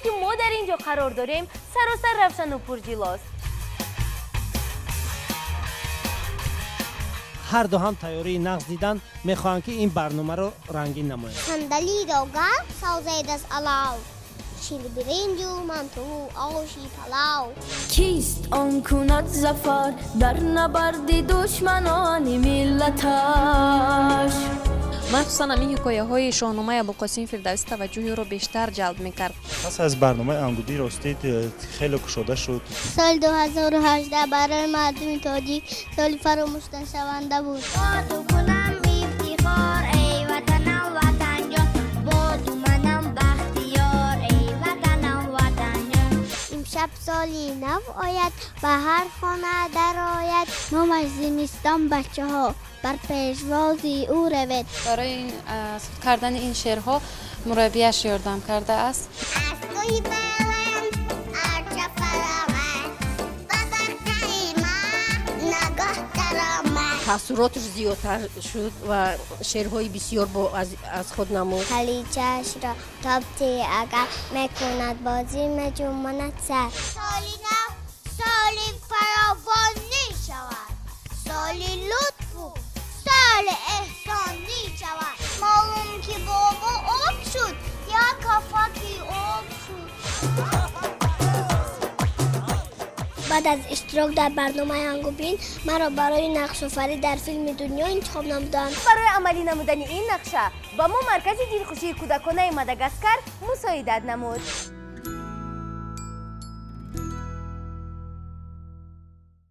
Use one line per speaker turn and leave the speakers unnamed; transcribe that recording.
که ما در اینجا قرار داریم سراسر روشن و پرجلاست.
هر دو هم تیاری نقص دیدن میخواهند که این برنامه رو رنگین نمایند.
صندلی را گرم سازید از علاو، شیر برنج و منتو و آشی پلاو.
کیست آن کند ظفر در نبرد دشمنان ملتش؟
مخصوصا همین حکایه های شاهنامه ابوالقاسم فردوسی توجهی رو بیشتر جلب میکرد.
پس از برنامه انگودی راستید خیلی کشاده شد.
سال 2018 برای مردم تاجیک سال فراموش نشونده بود. با تو کنم افتخار ای وطنم وطن جان، با تو منم بختیار ای وطنم وطن جان. امشب سالی نو آید و هر خانه در آید، نام از زمستان بچه ها بر پیشوازی او روید.
برای این کردن این شعرها مربیش یاردم کرده است.
تاثیراتش زیادتر شد و شعرهای بسیار از خود نمود.
خلیجش را تابتی اگر میکند بازی مجموعت سر. سالی نو سالی فراوانی شود، سالی لطف و سال احسانی شود. معلوم که بابا آب شد یا کفاکی آب شد. بعد از اشتراک در برنامه انگوبین مرا برای نقش آفرینی در فیلم دنیا انتخاب نمودند.
برای عملی نمودن این نقشه با ما مرکز دلخوشی کودکانه ماداگاسکار مساعدت نمود.